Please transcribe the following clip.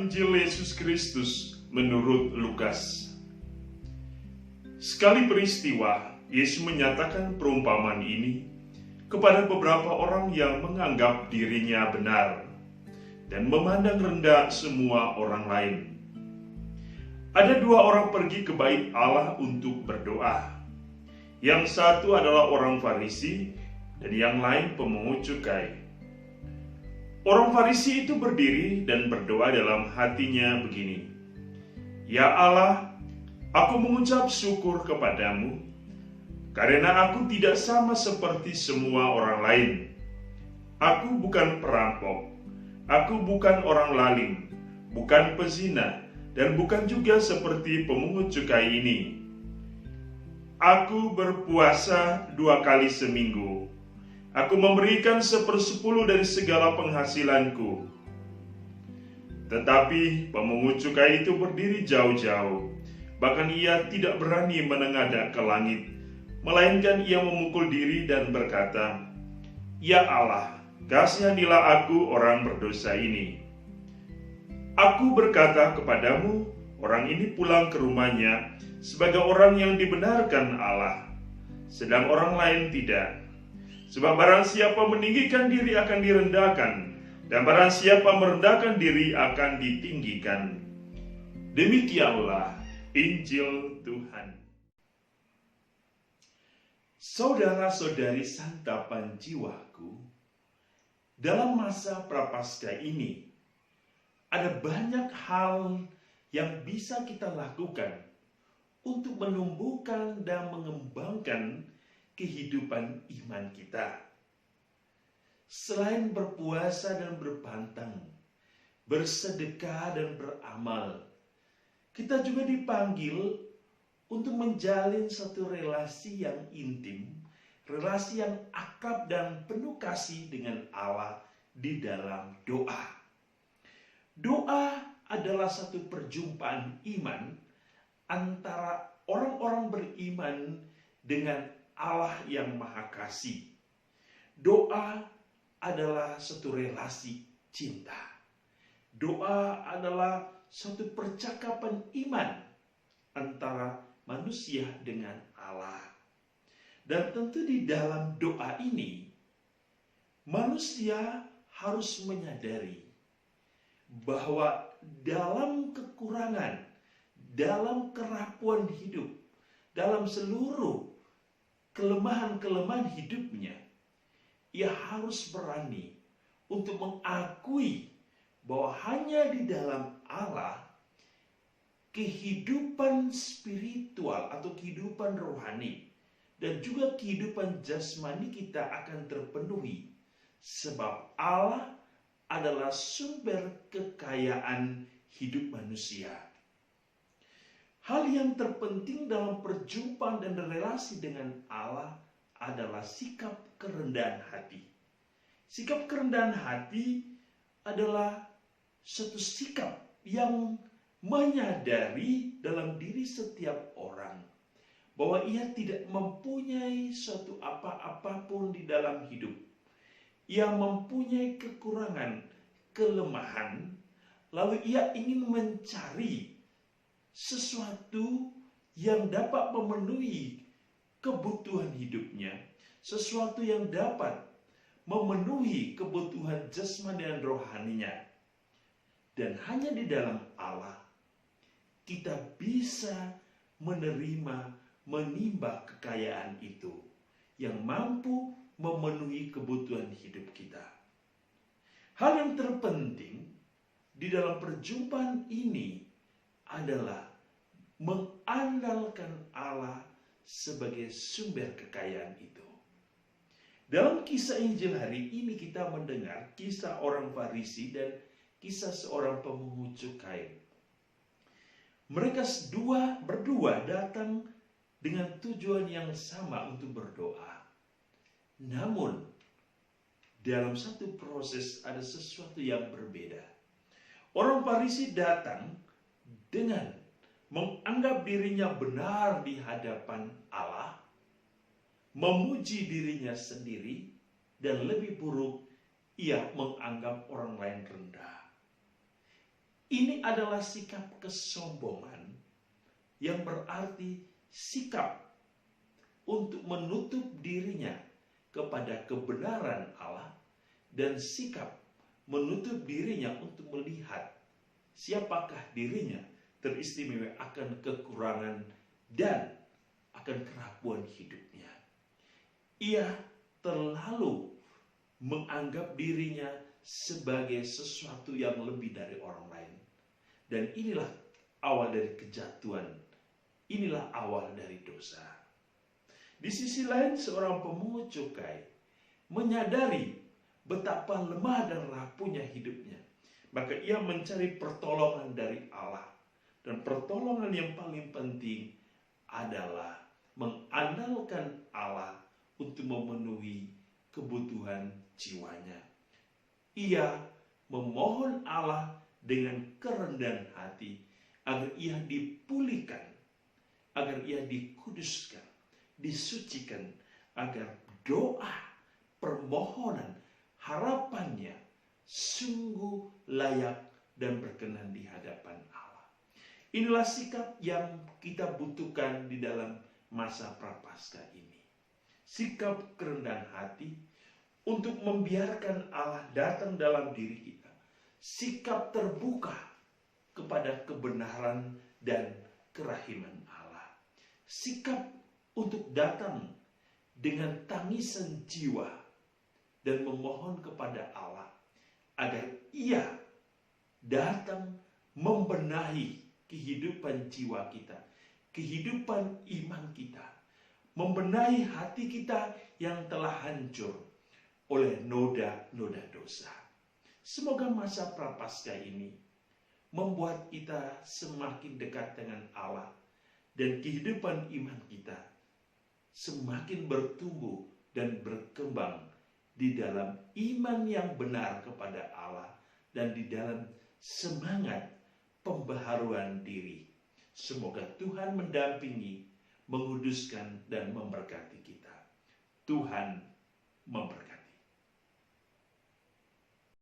Injil Yesus Kristus menurut Lukas. Sekali peristiwa, Yesus menyatakan perumpamaan ini kepada beberapa orang yang menganggap dirinya benar dan memandang rendah semua orang lain. Ada dua orang pergi ke bait Allah untuk berdoa. Yang satu adalah orang Farisi dan yang lain pemungut cukai. Orang Farisi itu berdiri dan berdoa dalam hatinya begini, "Ya Allah, aku mengucap syukur kepadamu, karena aku tidak sama seperti semua orang lain. Aku bukan perampok, aku bukan orang lalim, bukan pezina, dan bukan juga seperti pemungut cukai ini. Aku berpuasa 2 kali seminggu. Aku memberikan 1/10 dari segala penghasilanku." Tetapi pemungut cukai itu berdiri jauh-jauh. Bahkan ia tidak berani menengadah ke langit, melainkan ia memukul diri dan berkata, "Ya Allah, kasihanilah aku orang berdosa ini." Aku berkata kepadamu, orang ini pulang ke rumahnya sebagai orang yang dibenarkan Allah, sedang orang lain tidak. Sebab barang siapa meninggikan diri akan direndahkan, dan barang siapa merendahkan diri akan ditinggikan. Demikianlah Injil Tuhan. Saudara-saudari santapan jiwaku, dalam masa Prapaskah ini, ada banyak hal yang bisa kita lakukan untuk menumbuhkan dan mengembangkan kehidupan iman kita. Selain berpuasa dan berpantang, bersedekah dan beramal, kita juga dipanggil untuk menjalin satu relasi yang intim, relasi yang akrab dan penuh kasih dengan Allah di dalam doa. Doa adalah satu perjumpaan iman antara orang-orang beriman dengan Allah yang Maha Kasih. Doa adalah satu relasi cinta. Doa adalah satu percakapan iman antara manusia dengan Allah. Dan tentu di dalam doa ini, manusia harus menyadari bahwa dalam kekurangan, dalam kerapuan hidup, dalam seluruh kelemahan-kelemahan hidupnya, ia harus berani untuk mengakui bahwa hanya di dalam Allah kehidupan spiritual atau kehidupan rohani dan juga kehidupan jasmani kita akan terpenuhi, sebab Allah adalah sumber kekayaan hidup manusia. Hal yang terpenting dalam perjumpaan dan relasi dengan Allah adalah sikap kerendahan hati. Sikap kerendahan hati adalah suatu sikap yang menyadari dalam diri setiap orang bahwa ia tidak mempunyai suatu apa-apapun di dalam hidup. Ia mempunyai kekurangan, kelemahan, lalu ia ingin mencari sesuatu yang dapat memenuhi kebutuhan hidupnya, sesuatu yang dapat memenuhi kebutuhan jasmani dan rohaninya. Dan hanya di dalam Allah kita bisa menerima, menimba kekayaan itu yang mampu memenuhi kebutuhan hidup kita. Hal yang terpenting di dalam perjumpaan ini adalah mengandalkan Allah sebagai sumber kekayaan itu. Dalam kisah Injil hari ini kita mendengar kisah orang Farisi dan kisah seorang pemungut cukai. Mereka berdua datang dengan tujuan yang sama untuk berdoa. Namun dalam satu proses ada sesuatu yang berbeda. Orang Farisi datang dengan menganggap dirinya benar di hadapan Allah, memuji dirinya sendiri, dan lebih buruk, ia menganggap orang lain rendah. Ini adalah sikap kesombongan yang berarti sikap untuk menutup dirinya kepada kebenaran Allah dan sikap menutup dirinya untuk melihat siapakah dirinya teristimewa akan kekurangan dan akan kerapuan hidupnya. Ia terlalu menganggap dirinya sebagai sesuatu yang lebih dari orang lain. Dan inilah awal dari kejatuhan. Inilah awal dari dosa. Di sisi lain, seorang pemungut cukai menyadari betapa lemah dan rapuhnya hidupnya. Maka ia mencari pertolongan dari Allah. Dan pertolongan yang paling penting adalah mengandalkan Allah untuk memenuhi kebutuhan jiwanya. Ia memohon Allah dengan kerendahan hati agar ia dipulihkan, agar ia dikuduskan, disucikan, agar doa, permohonan, harapannya sungguh layak dan berkenan di hadapan Allah. Inilah sikap yang kita butuhkan di dalam masa prapaskah ini. Sikap kerendahan hati untuk membiarkan Allah datang dalam diri kita. Sikap terbuka kepada kebenaran dan kerahiman Allah. Sikap untuk datang dengan tangisan jiwa dan memohon kepada Allah agar ia datang membenahi kehidupan jiwa kita, kehidupan iman kita, membenahi hati kita yang telah hancur oleh noda-noda dosa. Semoga masa prapaskah ini membuat kita semakin dekat dengan Allah dan kehidupan iman kita semakin bertumbuh dan berkembang di dalam iman yang benar kepada Allah dan di dalam semangat pembaharuan diri. Semoga Tuhan mendampingi, menguduskan dan memberkati kita. Tuhan memberkati.